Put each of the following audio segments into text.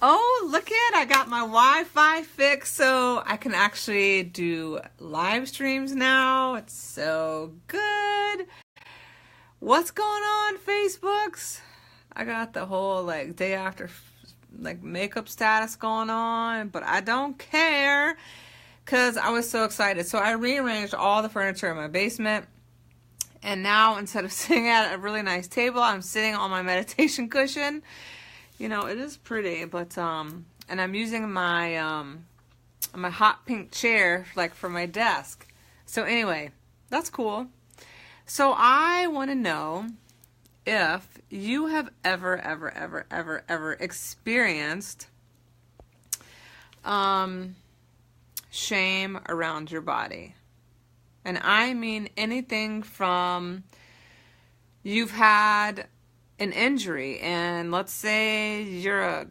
Oh, look it! I got my Wi-Fi fixed so I can actually do live streams now. It's so good. What's going on, Facebooks? I got the whole like day after like makeup status going on, but I don't care because I was so excited. So I rearranged all the furniture in my basement. And now instead of sitting at a really nice table, I'm sitting on my meditation cushion. You know, it is pretty, but and I'm using my hot pink chair like for my desk. So anyway, that's cool. So I want to know if you have ever experienced shame around your body. And I mean anything from you've had an injury, and let's say you're a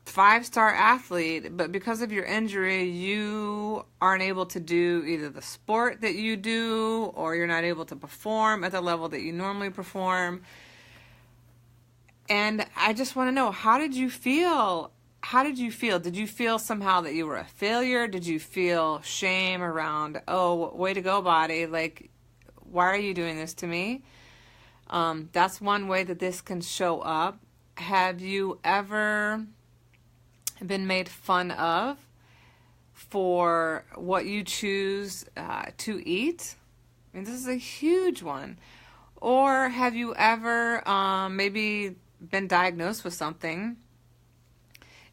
5-star athlete, but because of your injury, you aren't able to do either the sport that you do, or you're not able to perform at the level that you normally perform. And I just want to know, how did you feel? How did you feel? Did you feel somehow that you were a failure? Did you feel shame around, oh, way to go, body, like, why are you doing this to me? That's one way that this can show up. Have you ever been made fun of for what you choose to eat? I mean, this is a huge one. Or have you ever maybe been diagnosed with something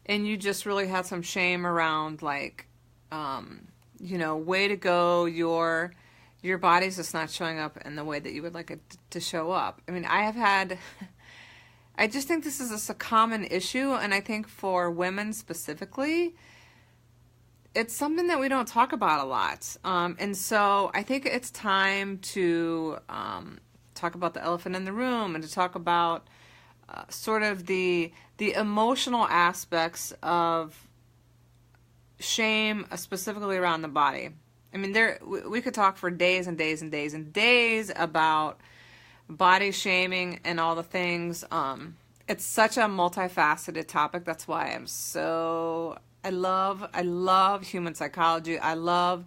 and you just really had some shame around, like, way to go, your body's just not showing up in the way that you would like it to show up. I mean, I just think this is a common issue, and I think for women specifically, it's something that we don't talk about a lot. And so I think it's time to talk about the elephant in the room and to talk about sort of the emotional aspects of shame, specifically around the body. I mean, we could talk for days and days and days and days about body shaming and all the things. It's such a multifaceted topic. That's why I love human psychology. I love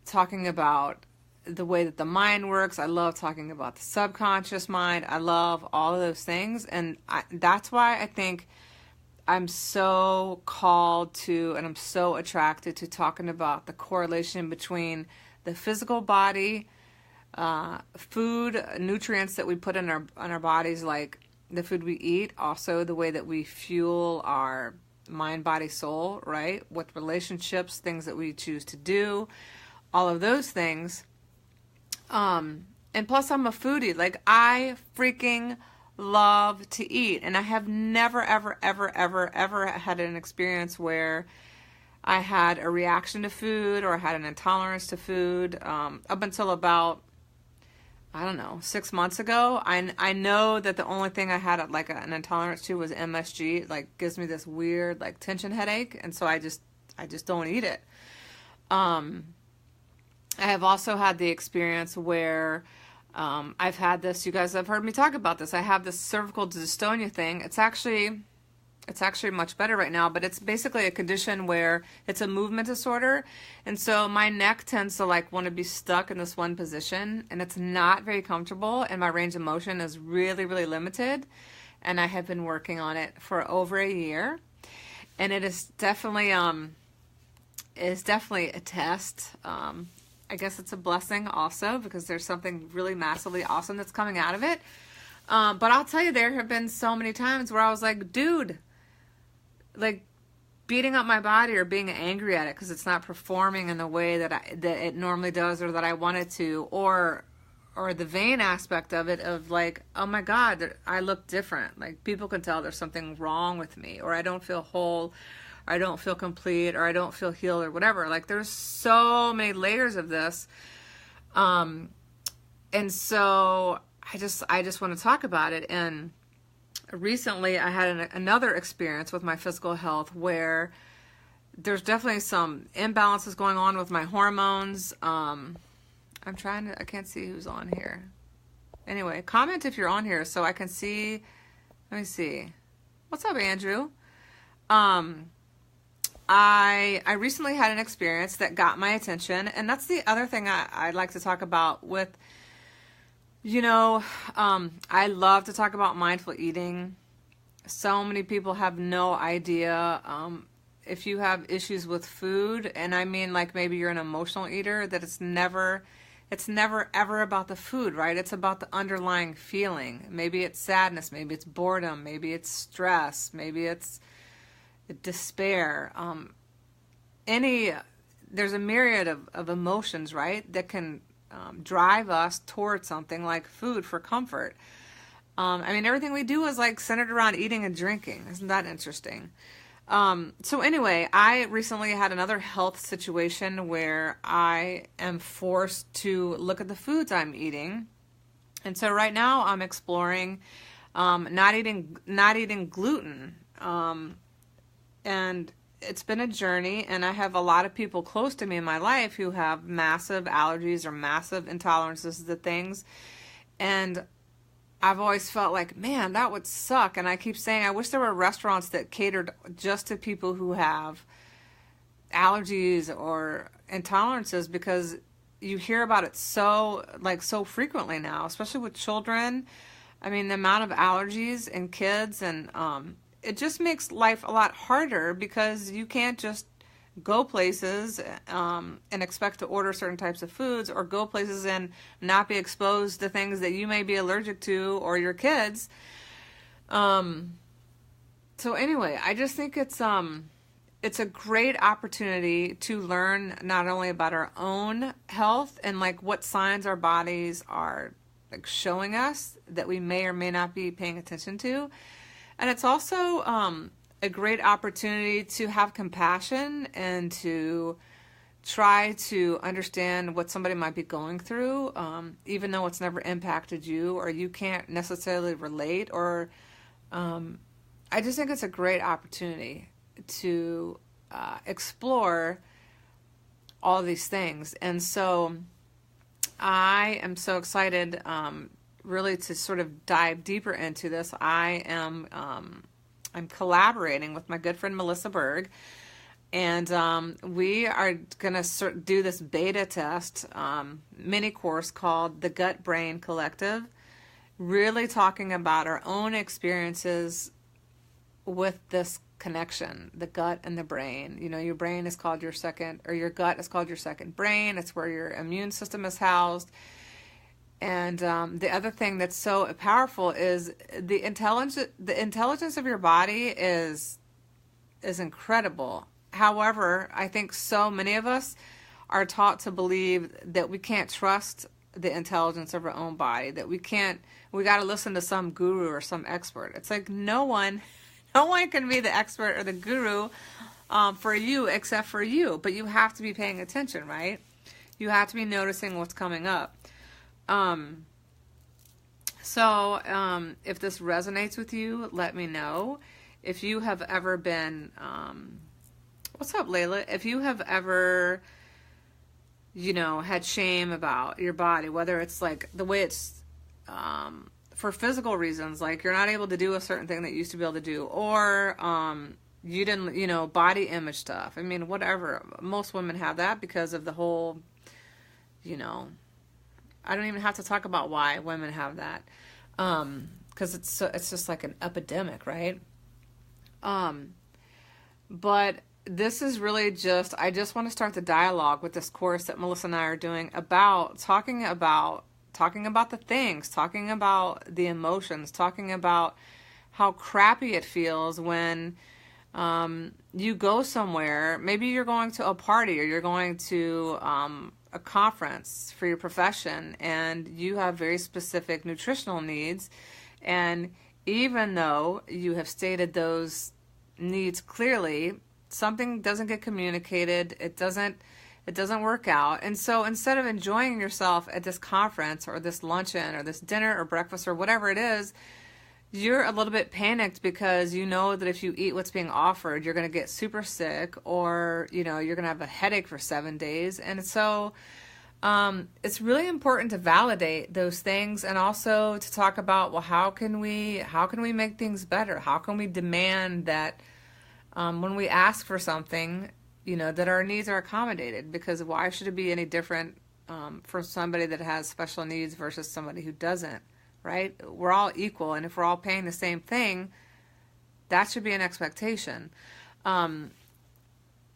talking about the way that the mind works. I love talking about the subconscious mind. I love all of those things. And that's why I think I'm so called to, and I'm so attracted to talking about the correlation between the physical body, food, nutrients that we put in our bodies, like the food we eat, also the way that we fuel our mind, body, soul, right? With relationships, things that we choose to do, all of those things. And plus I'm a foodie. Like, I freaking love to eat, and I have never ever had an experience where I had a reaction to food or I had an intolerance to food. Up until about, I don't know, 6 months ago, I know that the only thing I had like an intolerance to was MSG. It like gives me this weird like tension headache, and so I just don't eat it. I have also had the experience where I've had this, you guys have heard me talk about this. I have this cervical dystonia thing. It's actually much better right now, but it's basically a condition where it's a movement disorder. And so my neck tends to like want to be stuck in this one position, and it's not very comfortable, and my range of motion is really, really limited. And I have been working on it for over a year. And it is definitely a test. I guess it's a blessing also, because there's something really massively awesome that's coming out of it. But I'll tell you, there have been so many times where I was like, dude, like beating up my body or being angry at it because it's not performing in the way that it normally does, or that I want it to, or the vain aspect of it, of like, oh my God, I look different. Like, people can tell there's something wrong with me, or I don't feel whole, I don't feel complete, or I don't feel healed, or whatever. Like, there's so many layers of this. And so I just want to talk about it. And recently I had another experience with my physical health where there's definitely some imbalances going on with my hormones. I can't see who's on here. Anyway, comment if you're on here so I can see. Let me see. What's up, Andrew? Um, I recently had an experience that got my attention, and that's the other thing I'd like to talk about with, I love to talk about mindful eating. So many people have no idea, if you have issues with food, and I mean like maybe you're an emotional eater, that it's never ever about the food, right? It's about the underlying feeling. Maybe it's sadness, maybe it's boredom, maybe it's stress, maybe it's despair. Any There's a myriad of emotions, right, that can drive us towards something like food for comfort. I mean, everything we do is like centered around eating and drinking. Isn't that interesting? So anyway, I recently had another health situation where I am forced to look at the foods I'm eating. And so right now I'm exploring not eating gluten. And it's been a journey, and I have a lot of people close to me in my life who have massive allergies or massive intolerances to things. And I've always felt like, man, that would suck. And I keep saying, I wish there were restaurants that catered just to people who have allergies or intolerances, because you hear about it so frequently now, especially with children. I mean, the amount of allergies in kids, and it just makes life a lot harder because you can't just go places and expect to order certain types of foods, or go places and not be exposed to things that you may be allergic to, or your kids. So anyway, I just think it's a great opportunity to learn not only about our own health and like what signs our bodies are like showing us that we may or may not be paying attention to. And it's also a great opportunity to have compassion and to try to understand what somebody might be going through, even though it's never impacted you or you can't necessarily relate. Or I just think it's a great opportunity to explore all these things. And so I am so excited really to sort of dive deeper into this. I'm collaborating with my good friend Melissa Berg, and we are going to do this beta test mini course called The Gut Brain Collective, really talking about our own experiences with this connection, the gut and the brain. Your brain is called your second, or your gut is called your second brain. It's where your immune system is housed. And the other thing that's so powerful is the intelligence of your body is incredible. However, I think so many of us are taught to believe that we can't trust the intelligence of our own body, that we got to listen to some guru or some expert. It's like no one can be the expert or the guru for you except for you, but you have to be paying attention, right? You have to be noticing what's coming up. If this resonates with you, let me know. If you have ever been, what's up, Layla? If you have ever, had shame about your body, whether it's like the way it's, for physical reasons, like you're not able to do a certain thing that you used to be able to do, or, you didn't, body image stuff. I mean, whatever. Most women have that because of the whole, I don't even have to talk about why women have that, because it's just like an epidemic, right? But this is really I just want to start the dialogue with this course that Melissa and I are doing about talking about the things, talking about the emotions, talking about how crappy it feels when you go somewhere. Maybe you're going to a party, or you're going to a conference for your profession, and you have very specific nutritional needs, and even though you have stated those needs clearly, something doesn't get communicated, it doesn't work out. And so instead of enjoying yourself at this conference or this luncheon or this dinner or breakfast or whatever it is, you're a little bit panicked because you know that if you eat what's being offered, you're going to get super sick, or, you're going to have a headache for 7 days. And so it's really important to validate those things, and also to talk about, well, how can we make things better? How can we demand that when we ask for something, that our needs are accommodated, because why should it be any different for somebody that has special needs versus somebody who doesn't, right? We're all equal, and if we're all paying the same thing, that should be an expectation.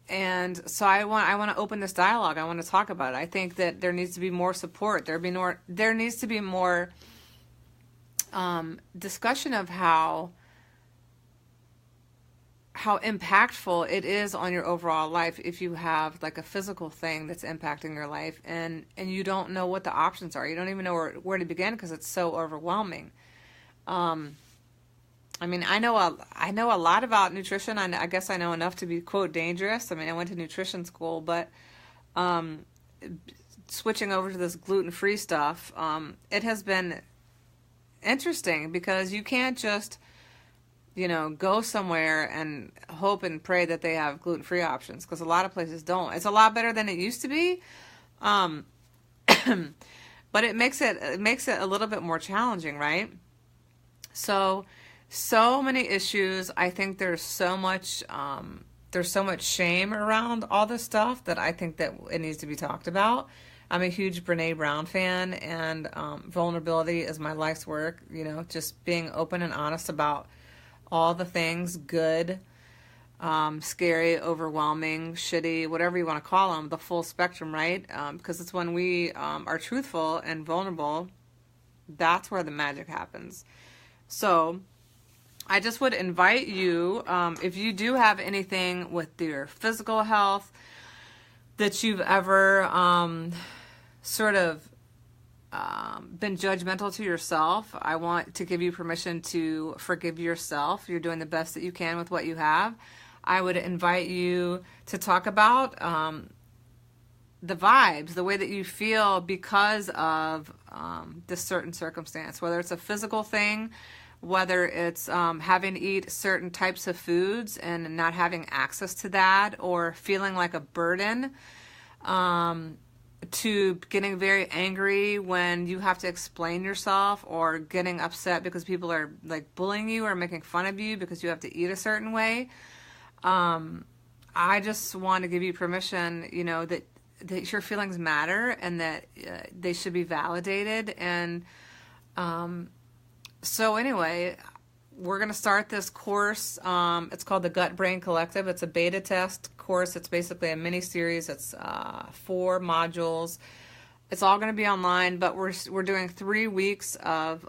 And so I want to open this dialogue. I want to talk about it. I think that there needs to be more support. There needs to be more discussion of how impactful it is on your overall life if you have like a physical thing that's impacting your life, and you don't know what the options are. You don't even know where to begin because it's so overwhelming. I mean, I know a lot about nutrition. I guess I know enough to be, quote, dangerous. I mean, I went to nutrition school, but switching over to this gluten-free stuff, it has been interesting because you can't just, go somewhere and hope and pray that they have gluten-free options, because a lot of places don't. It's a lot better than it used to be, but it makes it a little bit more challenging, right? So many issues. I think there's so much shame around all this stuff that I think that it needs to be talked about. I'm a huge Brene Brown fan, and vulnerability is my life's work. Just being open and honest about all the things, good, scary, overwhelming, shitty, whatever you want to call them, the full spectrum, right? Because it's when we are truthful and vulnerable, that's where the magic happens. So I just would invite you, if you do have anything with your physical health that you've ever sort of been judgmental to yourself, I want to give you permission to forgive yourself. You're doing the best that you can with what you have. I would invite you to talk about the vibes, the way that you feel because of this certain circumstance, whether it's a physical thing, whether it's having to eat certain types of foods and not having access to that, or feeling like a burden, to getting very angry when you have to explain yourself, or getting upset because people are like bullying you or making fun of you because you have to eat a certain way. I just want to give you permission, that your feelings matter and that they should be validated. And so anyway, we're going to start this course. It's called the Gut Brain Collective. It's a beta test course. It's basically a mini series. It's 4 modules. It's all going to be online, but we're doing 3 weeks of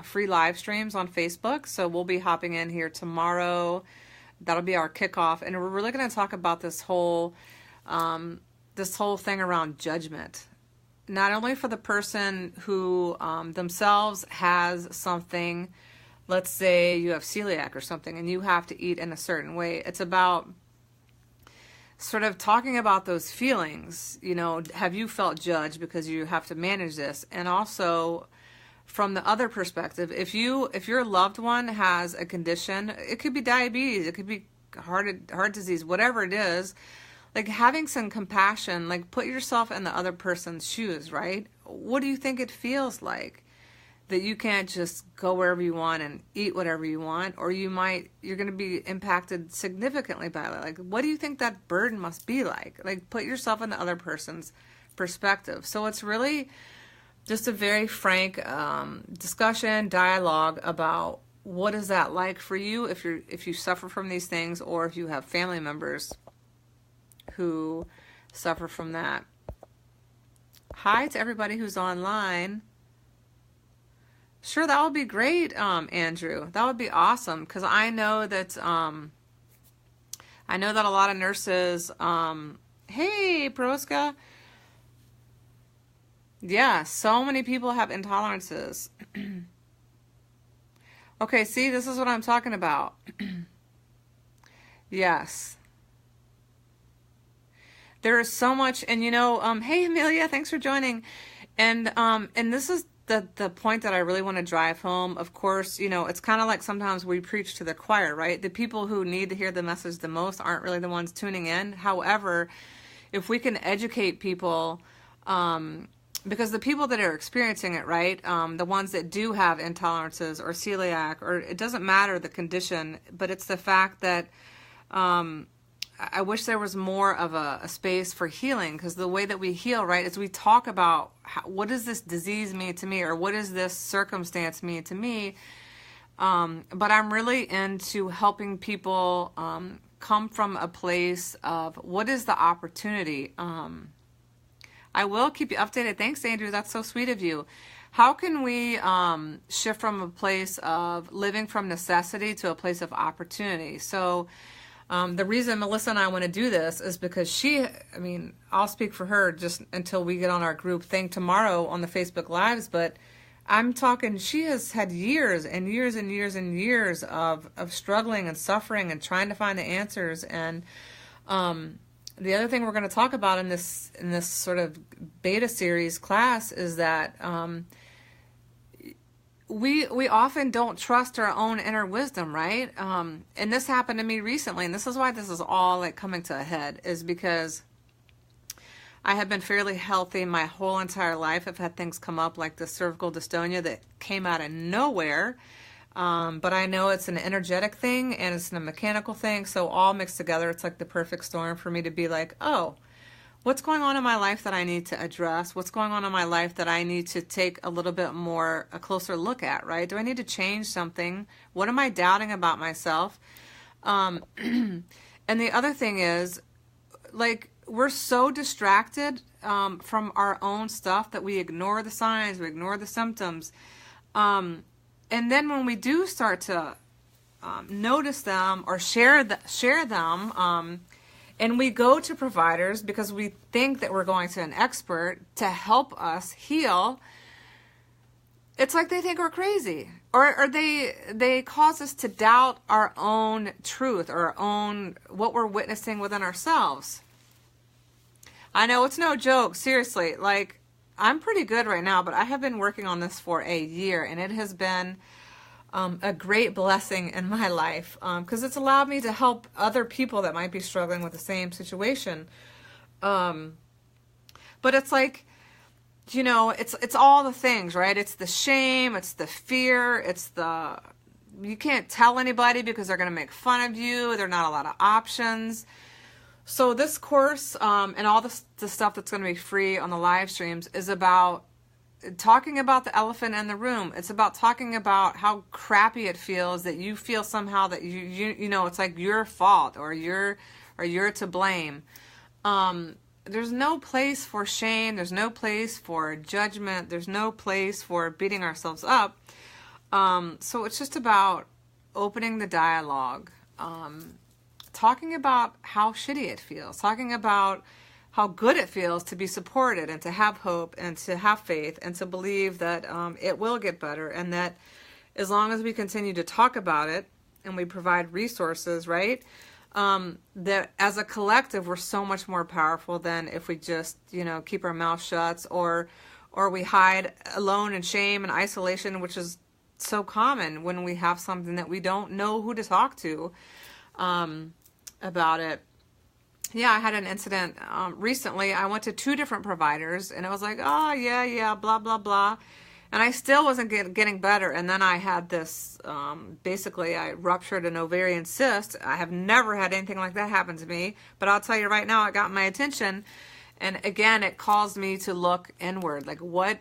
free live streams on Facebook. So we'll be hopping in here tomorrow. That'll be our kickoff, and we're really going to talk about this whole thing around judgment. Not only for the person who themselves has something, let's say you have celiac or something and you have to eat in a certain way. It's about sort of talking about those feelings. Have you felt judged because you have to manage this? And also from the other perspective, if your loved one has a condition, it could be diabetes, it could be heart disease, whatever it is, like having some compassion, like put yourself in the other person's shoes, right? What do you think it feels like that you can't just go wherever you want and eat whatever you want, or you're going to be impacted significantly by it? Like, what do you think that burden must be like? Like, put yourself in the other person's perspective. So it's really just a very frank discussion, dialogue about what is that like for you if you suffer from these things, or if you have family members who suffer from that. Hi to everybody who's online. Sure, that would be great, Andrew. That would be awesome, because I know that a lot of nurses. Hey, Proska. Yeah, so many people have intolerances. Okay, see, this is what I'm talking about. Yes. There is so much, and hey Amelia, thanks for joining. And this is the point that I really want to drive home. Of course, it's kind of like sometimes we preach to the choir, right? The people who need to hear the message the most aren't really the ones tuning in. However, if we can educate people because the people that are experiencing it, right, the ones that do have intolerances or celiac, or it doesn't matter the condition, but it's the fact that I wish there was more of a space for healing, because the way that we heal, right, is we talk about what does this disease mean to me, or what does this circumstance mean to me. But I'm really into helping people come from a place of what is the opportunity. I will keep you updated. Thanks, Andrew. That's so sweet of you. How can we shift from a place of living from necessity to a place of opportunity? So the reason Melissa and I want to do this is because I'll speak for her just until we get on our group thing tomorrow on the Facebook Lives, but I'm talking, she has had years and years and years and years of struggling and suffering and trying to find the answers. And the other thing we're going to talk about in this sort of beta series class is that we often don't trust our own inner wisdom, right? And this happened to me recently, and this is why this is all like coming to a head, is because I have been fairly healthy my whole entire life. I've had things come up like the cervical dystonia that came out of nowhere. But I know it's an energetic thing and it's a mechanical thing. So all mixed together, it's like the perfect storm for me to be like, oh, what's going on in my life that I need to address? What's going on in my life that I need to take a little bit more, a closer look at, right? Do I need to change something? What am I doubting about myself? And the other thing is, like, we're so distracted from our own stuff that we ignore the signs, we ignore the symptoms. And then when we do start to notice them or share them, and we go to providers because we think that we're going to an expert to help us heal, it's like they think we're crazy. Or they cause us to doubt our own truth or our own, what we're witnessing within ourselves. I know it's no joke, seriously. Like, I'm pretty good right now, but I have been working on this for a year, and it has been a great blessing in my life because it's allowed me to help other people that might be struggling with the same situation. But it's like, it's all the things, right? It's the shame, it's the fear, you can't tell anybody because they're going to make fun of you. There are not a lot of options. So this course and all the stuff that's going to be free on the live streams is about talking about the elephant in the room. It's about talking about how crappy it feels that you feel somehow that you know it's like your fault or you're to blame. There's no place for shame. There's no place for judgment. There's no place for beating ourselves up. So it's just about opening the dialogue. Talking about how shitty it feels, talking about how good it feels to be supported and to have hope and to have faith and to believe that it will get better, and that as long as we continue to talk about it and we provide resources, right, that as a collective we're so much more powerful than if we just, keep our mouth shut or we hide alone in shame and isolation, which is so common when we have something that we don't know who to talk to about it. Yeah, I had an incident recently. I went to 2 different providers, and it was like, oh, yeah, blah, blah, blah. And I still wasn't getting better. And then I had this, basically, I ruptured an ovarian cyst. I have never had anything like that happen to me. But I'll tell you right now, it got my attention. And again, it caused me to look inward. Like, what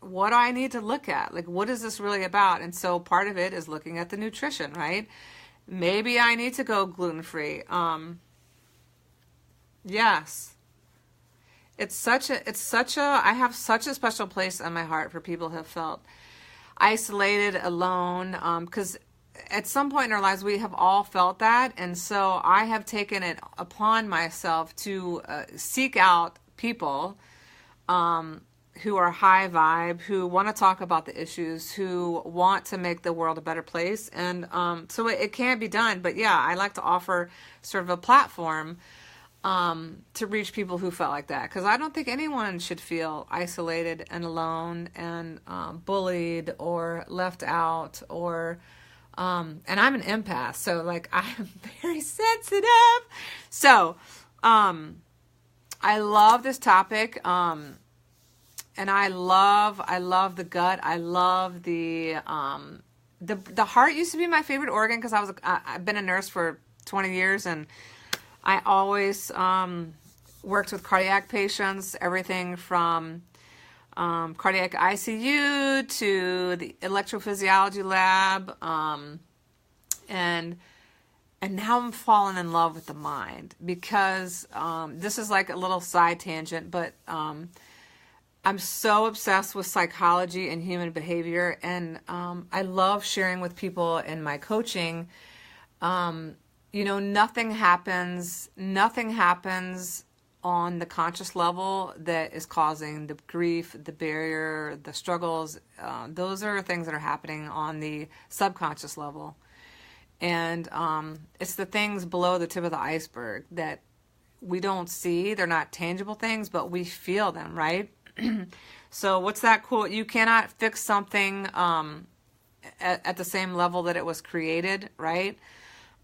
do I need to look at? Like, what is this really about? And so part of it is looking at the nutrition, right? Maybe I need to go gluten-free. Yes. I have such a special place in my heart for people who have felt isolated, alone, because at some point in our lives we have all felt that. And so I have taken it upon myself to seek out people who are high vibe, who want to talk about the issues, who want to make the world a better place. And so it can be done. But yeah, I like to offer sort of a platform to reach people who felt like that. Because I don't think anyone should feel isolated and alone and bullied or left out or... and I'm an empath, so like I am very sensitive. So I love this topic. and I love the gut. I love the heart used to be my favorite organ because I've been a nurse for 20 years, and I always worked with cardiac patients, everything from cardiac ICU to the electrophysiology lab, and now I'm falling in love with the mind because this is like a little side tangent, but I'm so obsessed with psychology and human behavior, and I love sharing with people in my coaching. Nothing happens on the conscious level that is causing the grief, the barrier, the struggles. Those are things that are happening on the subconscious level. And it's the things below the tip of the iceberg that we don't see. They're not tangible things, but we feel them, right? So what's that quote? You cannot fix something at the same level that it was created, right?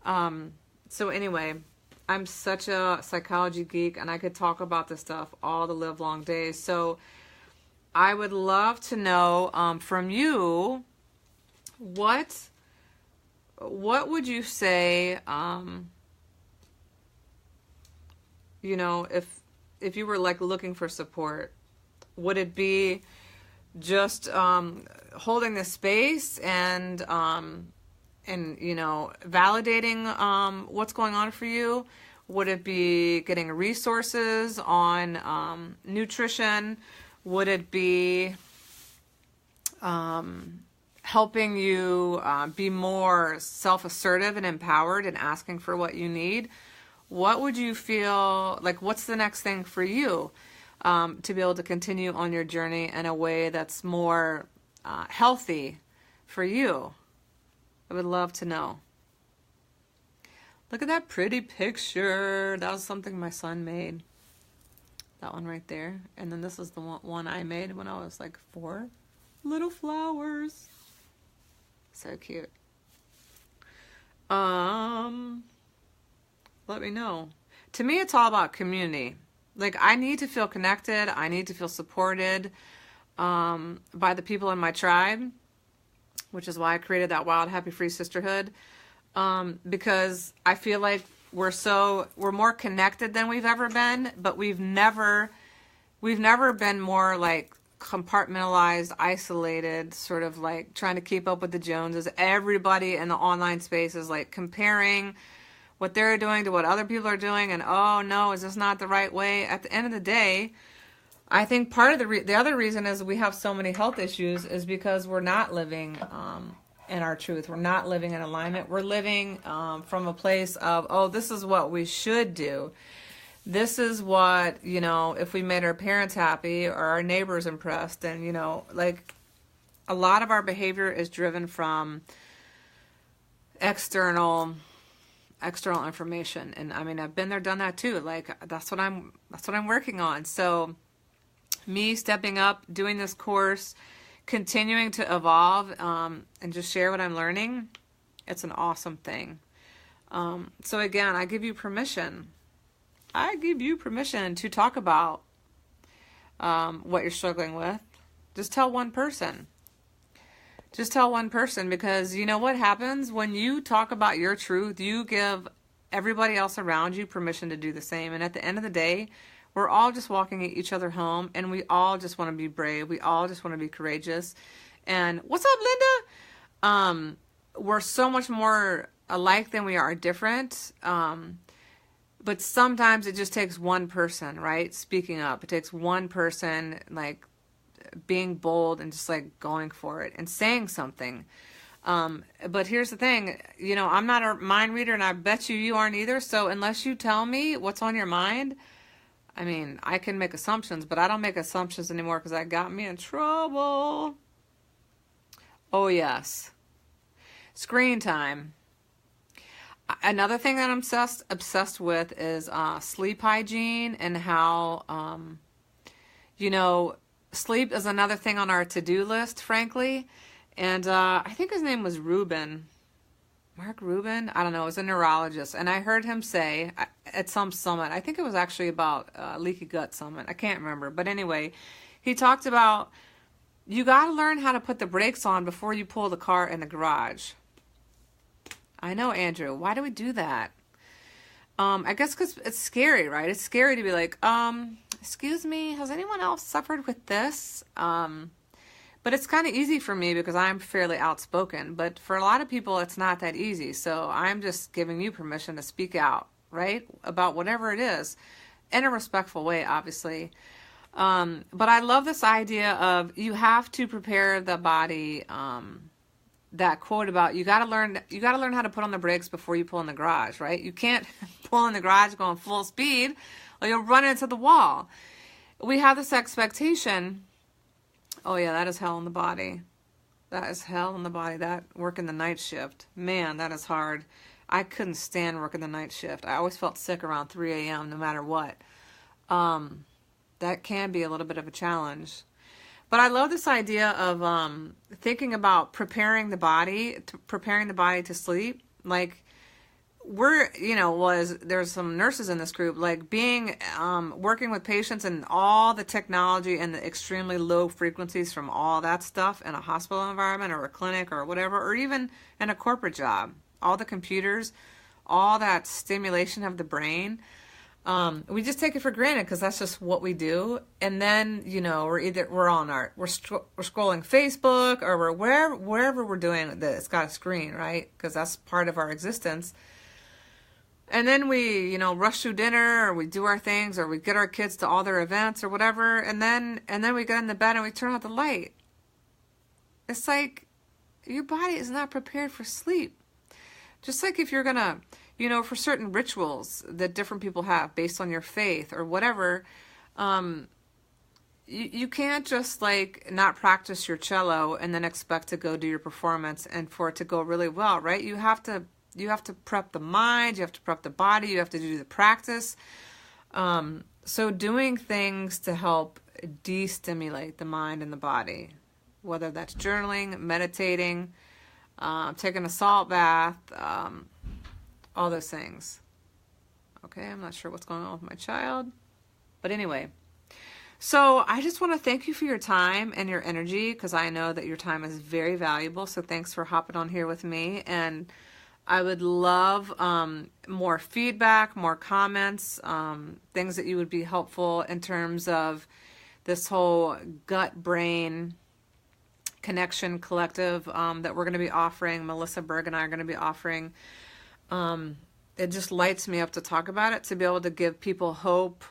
So anyway, I'm such a psychology geek, and I could talk about this stuff all the live long days. So I would love to know from you, what would you say, if you were like looking for support, would it be just holding the space and validating what's going on for you? Would it be getting resources on nutrition? Would it be helping you be more self-assertive and empowered and asking for what you need? What would you feel like? What's the next thing for you to be able to continue on your journey in a way that's more healthy for you? I would love to know. Look at that pretty picture. That was something my son made. That one right there. And then this is the one I made when I was like 4. Little flowers. So cute. Let me know. To me, it's all about community. Like, I need to feel connected. I need to feel supported by the people in my tribe, which is why I created that Wild Happy Free Sisterhood, because I feel like we're more connected than we've ever been, but we've never been more like compartmentalized, isolated, sort of like trying to keep up with the Joneses. Everybody in the online space is like comparing what they're doing to what other people are doing, and oh no, is this not the right way? At the end of the day, I think part of the other reason is we have so many health issues is because we're not living in our truth. We're not living in alignment. We're living from a place of, oh, this is what we should do. This is what, if we made our parents happy or our neighbors impressed, and, like a lot of our behavior is driven from external information. And I mean, I've been there, done that too. Like that's what I'm working on. So me stepping up, doing this course, continuing to evolve, and just share what I'm learning, it's an awesome thing. So again, I give you permission to talk about what you're struggling with. Just tell one person. Because you know what happens when you talk about your truth? You give everybody else around you permission to do the same. And at the end of the day, we're all just walking each other home, and we all just want to be brave. We all just want to be courageous. And what's up, Linda? We're so much more alike than we are different. But sometimes it just takes one person, right? Speaking up. It takes one person, like, being bold and just like going for it and saying something. But here's the thing, I'm not a mind reader, and I bet you aren't either. So unless you tell me what's on your mind, I mean, I can make assumptions, but I don't make assumptions anymore because that got me in trouble. Oh yes. Screen time. Another thing that I'm obsessed with is sleep hygiene, and how, sleep is another thing on our to-do list, frankly. And I think his name was Rubin. Mark Rubin? I don't know. It was a neurologist. And I heard him say at some summit, I think it was actually about Leaky Gut Summit. I can't remember. But anyway, he talked about you got to learn how to put the brakes on before you pull the car in the garage. I know, Andrew. Why do we do that? I guess because it's scary, right? It's scary to be like, excuse me, has anyone else suffered with this? But it's kind of easy for me because I'm fairly outspoken. But for a lot of people, it's not that easy. So I'm just giving you permission to speak out, right? About whatever it is in a respectful way, obviously. But I love this idea of you have to prepare the body. That quote about you got to learn how to put on the brakes before you pull in the garage, right? You can't pull in the garage going full speed or you'll run into the wall. We have this expectation. Oh yeah, that is hell in the body. That is hell in the body. That working the night shift. Man, that is hard. I couldn't stand working the night shift. I always felt sick around 3 a.m. no matter what. That can be a little bit of a challenge. But I love this idea of thinking about preparing the body to sleep. Like there's some nurses in this group, like being working with patients and all the technology and the extremely low frequencies from all that stuff in a hospital environment or a clinic or whatever, or even in a corporate job. All the computers, all that stimulation of the brain. We just take it for granted because that's just what we we're scrolling Facebook or we're wherever we're doing that. It's got a screen, right? Because that's part of our existence. And then we, rush through dinner or we do our things or we get our kids to all their events or whatever. And then we get in the bed and we turn out the light. It's like your body is not prepared for sleep. Just like if you're going to, for certain rituals that different people have based on your faith or whatever, you can't just not practice your cello and then expect to go do your performance and for it to go really well, right? You have to prep the mind, you have to prep the body, you have to do the practice. So doing things to help de-stimulate the mind and the body, whether that's journaling, meditating, taking a salt bath, all those things. Okay, I'm not sure what's going on with my child. But anyway, so I just want to thank you for your time and your energy because I know that your time is very valuable. So thanks for hopping on here with me. And I would love more feedback, more comments, things that you would be helpful in terms of this whole gut-brain connection collective that we're going to be offering. Melissa Berg and I are going to be offering. It just lights me up to talk about it, to be able to give people hope,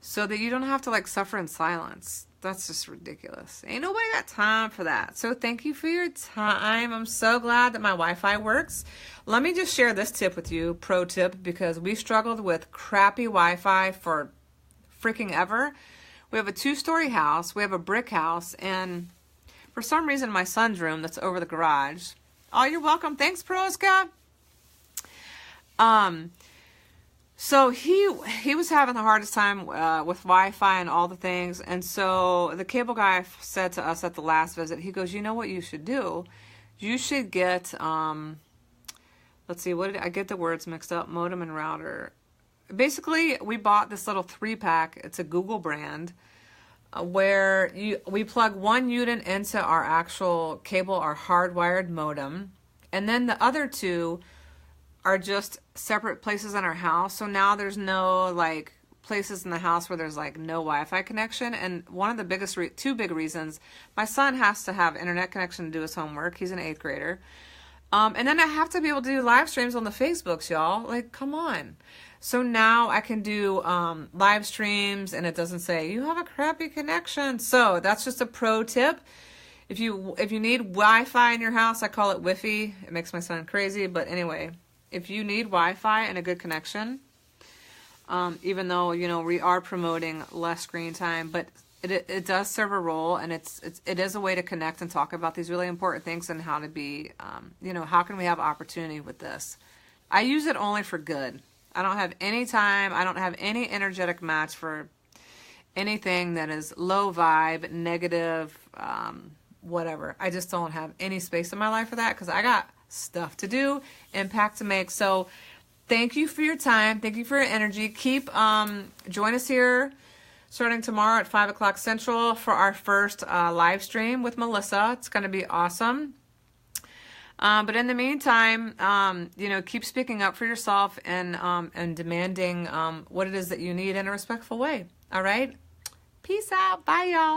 so that you don't have to suffer in silence. That's just ridiculous. Ain't nobody got time for that. So thank you for your time. I'm so glad that my Wi-Fi works. Let me just share this tip with you, pro tip, because we struggled with crappy Wi-Fi for freaking ever. We have a 2-story house. We have a brick house, and for some reason, my son's room that's over the garage. Oh, you're welcome. Thanks, Proska. So he was having the hardest time with Wi-Fi and all the things, and so the cable guy said to us at the last visit, he goes, you know what you should do? You should get, let's see, what did I get the words mixed up? Modem and router. Basically, we bought this little 3-pack. It's a Google brand. Where we plug one unit into our actual cable, our hardwired modem, and then the other 2 are just separate places in our house. So now there's no places in the house where there's no Wi-Fi connection. And one of the biggest 2 big reasons, my son has to have internet connection to do his homework. He's an 8th grader. And then I have to be able to do live streams on the Facebooks, y'all. Come on. So now I can do live streams and it doesn't say, you have a crappy connection. So that's just a pro tip. If you need Wi-Fi in your house, I call it Wi-Fi. It makes my son crazy. But anyway, if you need Wi-Fi and a good connection, even though, we are promoting less screen time, but it does serve a role, and it is a way to connect and talk about these really important things and how to be, how can we have opportunity with this? I use it only for good. I don't have any time. I don't have any energetic match for anything that is low vibe, negative, whatever. I just don't have any space in my life for that because I got stuff to do, impact to make. So thank you for your time. Thank you for your energy. Keep, join us here starting tomorrow at 5 o'clock Central for our first live stream with Melissa. It's going to be awesome. But in the meantime, keep speaking up for yourself and demanding what it is that you need in a respectful way. All right? Peace out. Bye, y'all.